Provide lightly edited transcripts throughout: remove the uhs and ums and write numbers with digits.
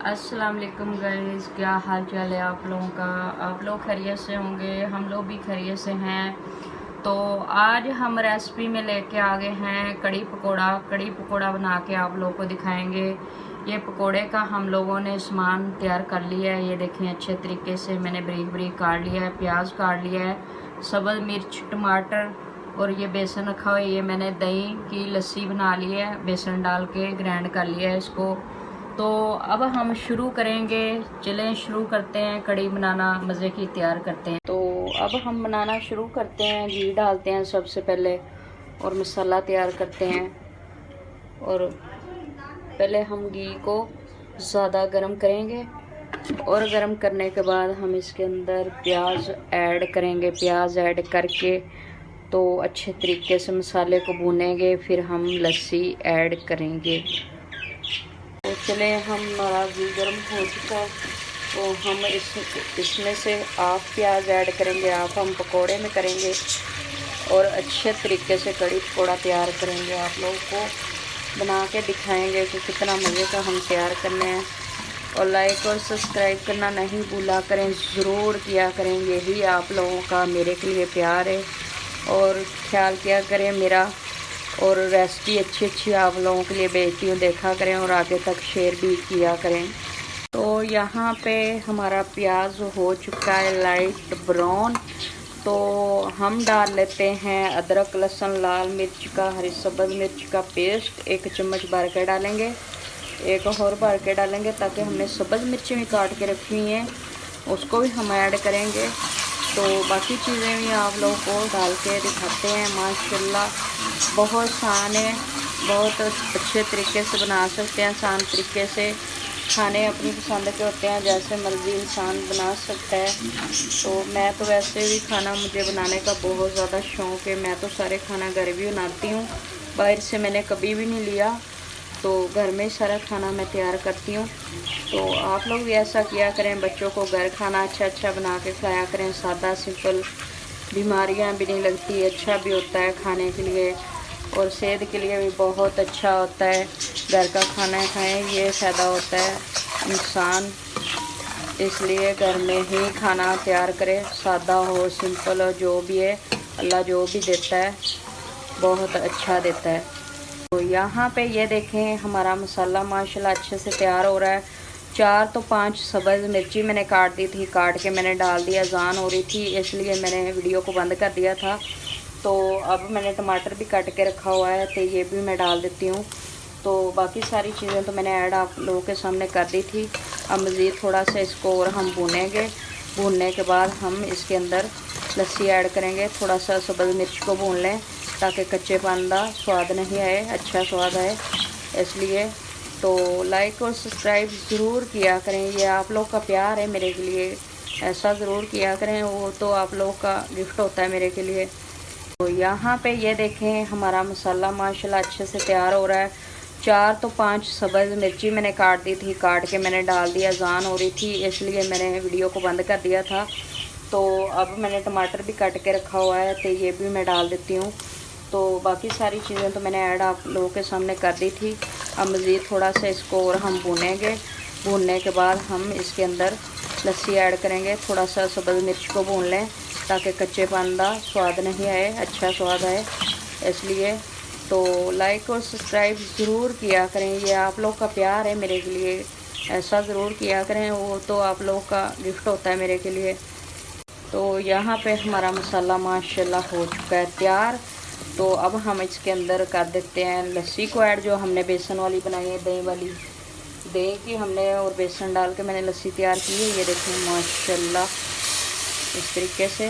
अस्सलाम वालेकुम गाइस, क्या हाल चाल है आप लोगों का। आप लोग खैरियत से होंगे, हम लोग भी खैरियत से हैं। तो आज हम रेसिपी में लेके आ गए हैं कड़ी पकोड़ा। कड़ी पकोड़ा बना के आप लोगों को दिखाएंगे। ये पकोड़े का हम लोगों ने सामान तैयार कर लिया है। ये देखें, अच्छे तरीके से मैंने बारीक बारीक काट लिया है, प्याज काट लिया है, सब्ज़ मिर्च, टमाटर और ये बेसन रखा हुआ है। ये मैंने दही की लस्सी बना ली है, बेसन डाल के ग्राइंड कर लिया है इसको। तो अब हम शुरू करेंगे। चलें शुरू करते हैं, कड़ी बनाना मज़े की तैयार करते हैं। तो अब हम बनाना शुरू करते हैं। घी डालते हैं सबसे पहले और मसाला तैयार करते हैं। और पहले हम घी को ज़्यादा गरम करेंगे और गरम करने के बाद हम इसके अंदर प्याज ऐड करेंगे। प्याज ऐड करके तो अच्छे तरीके से मसाले को भूनेंगे, फिर हम लस्सी ऐड करेंगे। तो चले, हमारा घी गर्म हो चुका है तो हम इसमें से हाफ प्याज ऐड करेंगे, हाफ हम पकोड़े में करेंगे और अच्छे तरीके से कड़ी पकोड़ा तैयार करेंगे। आप लोगों को बना के दिखाएंगे कि कितना मज़े का हम तैयार करने हैं। और लाइक और सब्सक्राइब करना नहीं भूला करें, ज़रूर किया करें। यही आप लोगों का मेरे के लिए प्यार है और ख्याल किया करें मेरा। और रेसिपी अच्छी अच्छी आप लोगों के लिए भेजती हूँ, देखा करें और आगे तक शेयर भी किया करें। तो यहाँ पे हमारा प्याज हो चुका है लाइट ब्राउन। तो हम डाल लेते हैं अदरक, लहसुन, लाल मिर्च का, हरी सब्ज़ मिर्च का पेस्ट। 1 चम्मच भर के डालेंगे, एक और भर के डालेंगे, ताकि हमने सब्ज़ मिर्च भी काट के रखी हुई हैं उसको भी हम ऐड करेंगे। तो बाकी चीज़ें भी आप लोगों को डाल के दिखाते हैं। माशाल्लाह बहुत आसान है, बहुत अच्छे तरीके से बना सकते हैं, आसान तरीके से। खाने अपनी पसंद के होते हैं, जैसे मर्ज़ी इंसान बना सकता है। तो मैं तो वैसे भी खाना मुझे बनाने का बहुत ज़्यादा शौक़ है। मैं तो सारे खाना घर भी बनाती हूँ, बाहर से मैंने कभी भी नहीं लिया। तो घर में सारा खाना मैं तैयार करती हूँ। तो आप लोग भी ऐसा किया करें, बच्चों को घर खाना अच्छा अच्छा बना के खिलाया करें। सादा सिंपल, बीमारियाँ भी नहीं लगती, अच्छा भी होता है खाने के लिए और सेहत के लिए भी बहुत अच्छा होता है। घर का खाना खाएं, ये फ़ायदा होता है इंसान। इसलिए घर में ही खाना तैयार करें, सादा हो, सिंपल हो, जो भी है अल्लाह जो भी देता है बहुत अच्छा देता है। तो यहाँ पे ये देखें, हमारा मसाला माशाल्लाह अच्छे से तैयार हो रहा है। 4 तो 5 सब्ज़ मिर्ची मैंने काट दी थी, काट के मैंने डाल दिया। अज़ान हो रही थी इसलिए मैंने वीडियो को बंद कर दिया था। तो अब मैंने टमाटर भी काट के रखा हुआ है, तो ये भी मैं डाल देती हूँ। तो बाकी सारी चीज़ें तो मैंने ऐड आप लोगों के सामने कर दी थी। अब मज़ीद थोड़ा सा इसको और हम भूनेंगे। भूनने के बाद हम इसके अंदर लस्सी ऐड करेंगे। थोड़ा सा सब्ज़ मिर्च को भून लें ताकि कच्चेपन का स्वाद नहीं आए, अच्छा स्वाद आए। इसलिए तो लाइक और सब्सक्राइब ज़रूर किया करें, ये आप लोग का प्यार है मेरे के लिए। ऐसा ज़रूर किया करें, वो तो आप लोग का गिफ्ट होता है मेरे के लिए। तो यहाँ पे ये देखें, हमारा मसाला माशाल्लाह अच्छे से तैयार हो रहा है। 4 तो 5 सब्ज़ मिर्ची मैंने काट दी थी, काट के मैंने डाल दिया। अज़ान हो रही थी इसलिए मैंने वीडियो को बंद कर दिया था। तो अब मैंने टमाटर भी काट के रखा हुआ है, तो ये भी मैं डाल देती हूँ। तो बाकी सारी चीज़ें तो मैंने ऐड आप लोगों के सामने कर दी थी। अब मज़ीद थोड़ा सा इसको और हम भूनेंगे। भूनने के बाद हम इसके अंदर लस्सी ऐड करेंगे। थोड़ा सा सब्ज़ मिर्च को भून लें ताकि कच्चेपन का स्वाद नहीं आए, अच्छा स्वाद आए। इसलिए तो लाइक और सब्सक्राइब ज़रूर किया करें, ये आप लोग का प्यार है मेरे के लिए। ऐसा ज़रूर किया करें, वो तो आप लोग का गिफ्ट होता है मेरे के लिए। तो यहाँ पे हमारा मसाला माशाल्लाह हो चुका है तैयार। तो अब हम इसके अंदर कर देते हैं लस्सी को ऐड, जो हमने बेसन वाली बनाई है, दही वाली। दही की हमने और बेसन डाल के मैंने लस्सी तैयार की है। ये देखें माशाल्लाह इस तरीके से,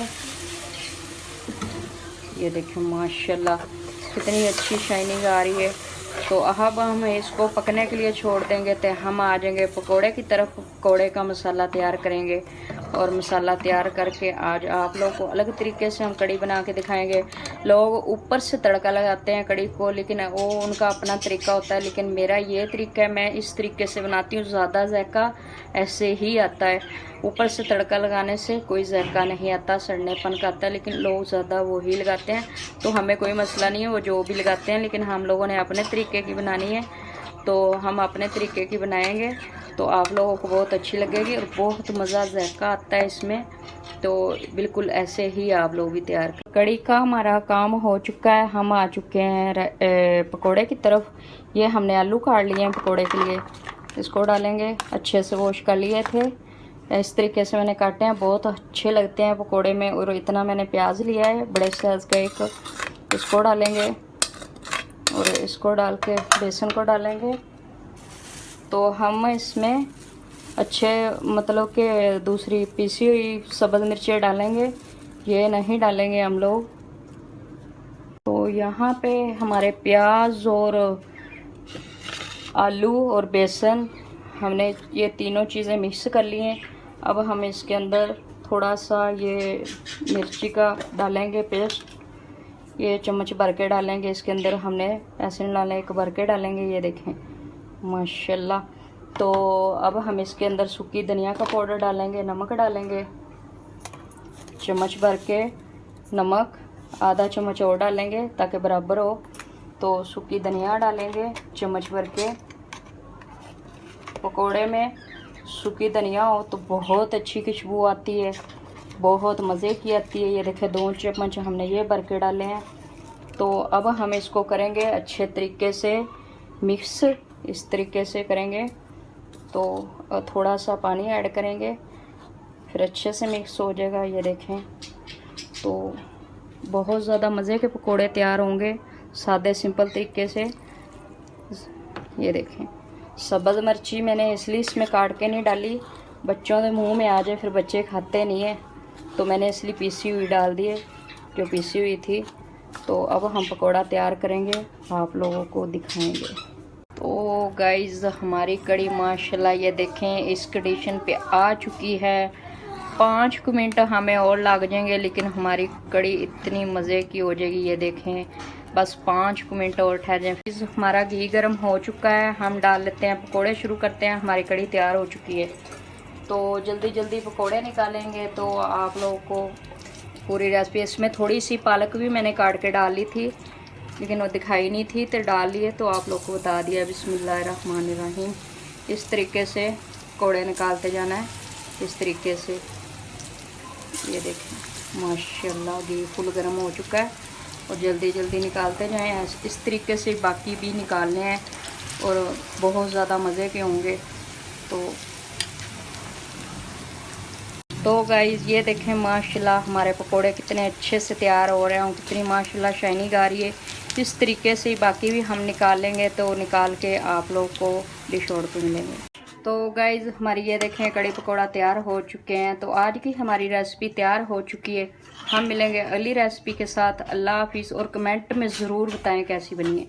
ये देखें माशाल्लाह कितनी अच्छी शाइनिंग आ रही है। तो अब हम इसको पकने के लिए छोड़ देंगे, तो हम आ जाएंगे पकोड़े की तरफ। पकोड़े का मसाला तैयार करेंगे और मसाला तैयार करके आज आप लोगों को अलग तरीके से हम कड़ी बना के दिखाएंगे। लोग ऊपर से तड़का लगाते हैं कड़ी को, लेकिन वो उनका अपना तरीका होता है, लेकिन मेरा ये तरीका है, मैं इस तरीके से बनाती हूँ। ज़्यादा जायका ऐसे ही आता है, ऊपर से तड़का लगाने से कोई जायका नहीं आता, सड़नेपन का आता है। लेकिन लोग ज़्यादा वो ही लगाते हैं, तो हमें कोई मसला नहीं है वो जो भी लगाते हैं, लेकिन हम लोगों ने अपने तरीके की बनानी है तो हम अपने तरीके की बनाएंगे। तो आप लोगों को बहुत अच्छी लगेगी और बहुत मज़ा जायका आता है इसमें। तो बिल्कुल ऐसे ही आप लोग भी तैयार करें। कड़ी का हमारा काम हो चुका है, हम आ चुके हैं पकोड़े की तरफ। ये हमने आलू काट लिए हैं पकोड़े के लिए, इसको डालेंगे। अच्छे से वॉश कर लिए थे, इस तरीके से मैंने काटे हैं, बहुत अच्छे लगते हैं पकोड़े में। और इतना मैंने प्याज लिया है बड़े साइज़ का एक, इसको डालेंगे और इसको डाल के बेसन को डालेंगे। तो हम इसमें अच्छे मतलब कि दूसरी पीसी हुई सब्ज़ मिर्चें डालेंगे, ये नहीं डालेंगे हम लोग। तो यहाँ पे हमारे प्याज और आलू और बेसन हमने ये तीनों चीज़ें मिक्स कर ली हैं। अब हम इसके अंदर थोड़ा सा ये मिर्ची का डालेंगे पेस्ट, ये चम्मच भर के डालेंगे इसके अंदर। हमने ऐसे नहीं डालें, एक भर के डालेंगे, ये देखें माशाल्लाह। तो अब हम इसके अंदर सूखी धनिया का पाउडर डालेंगे, नमक डालेंगे चम्मच भर के, नमक आधा चम्मच और डालेंगे ताकि बराबर हो। तो सूखी धनिया डालेंगे चम्मच भर के। पकोड़े में सूखी धनिया हो तो बहुत अच्छी खुशबू आती है, बहुत मज़े की आती है। ये देखें 2 चम्मच हमने ये भर के डाले हैं। तो अब हम इसको करेंगे अच्छे तरीके से मिक्स, इस तरीके से करेंगे। तो थोड़ा सा पानी ऐड करेंगे, फिर अच्छे से मिक्स हो जाएगा। ये देखें तो बहुत ज़्यादा मज़े के पकोड़े तैयार होंगे सादे सिंपल तरीके से। ये देखें सब्ज़ मिर्ची मैंने इसलिए इसमें काट के नहीं डाली, बच्चों के मुंह में आ जाए, फिर बच्चे खाते नहीं है, तो मैंने इसलिए पीसी हुई डाल दिए, जो पीसी हुई थी। तो अब हम पकोड़ा तैयार करेंगे, आप लोगों को दिखाएंगे। तो गाइज़ हमारी कड़ी माशाल्लाह ये देखें इस कंडीशन पे आ चुकी है। 5 मिनट हमें और लग जाएंगे, लेकिन हमारी कड़ी इतनी मज़े की हो जाएगी। ये देखें बस 5 मिनट और ठहर जाए। हमारा घी गर्म हो चुका है, हम डाल लेते हैं पकोड़े, शुरू करते हैं। हमारी कड़ी तैयार हो चुकी है, तो जल्दी जल्दी पकोड़े निकालेंगे। तो आप लोगों को पूरी रेसिपी, इसमें थोड़ी सी पालक भी मैंने काट के डाल ली थी, लेकिन वो दिखाई नहीं थी तो डाल लिए, तो आप लोग को बता दिया। बिस्मिल्लाहिर्रहमानिर्रहीम। इस तरीके से पकोड़े निकालते जाना है, इस तरीके से। ये देखें माशाल्लाह घी फुल गर्म हो चुका है, और जल्दी जल्दी निकालते जाएं। इस तरीके से बाकी भी निकालने हैं और बहुत ज़्यादा मज़े के होंगे। तो गाइज़ ये देखें माशाल्लाह हमारे पकोड़े कितने अच्छे से तैयार हो रहे हैं, कितनी माशाल्लाह शाइनिंग आ रही है। इस तरीके से बाकी भी हम निकाल लेंगे, तो निकाल के आप लोग को डिश और पे मिलेंगे। तो गाइज़ हमारी ये देखें कड़ी पकोड़ा तैयार हो चुके हैं। तो आज की हमारी रेसिपी तैयार हो चुकी है, हम मिलेंगे अगली रेसिपी के साथ। अल्लाह हाफिज़, और कमेंट में ज़रूर बताएं कैसी बनी है।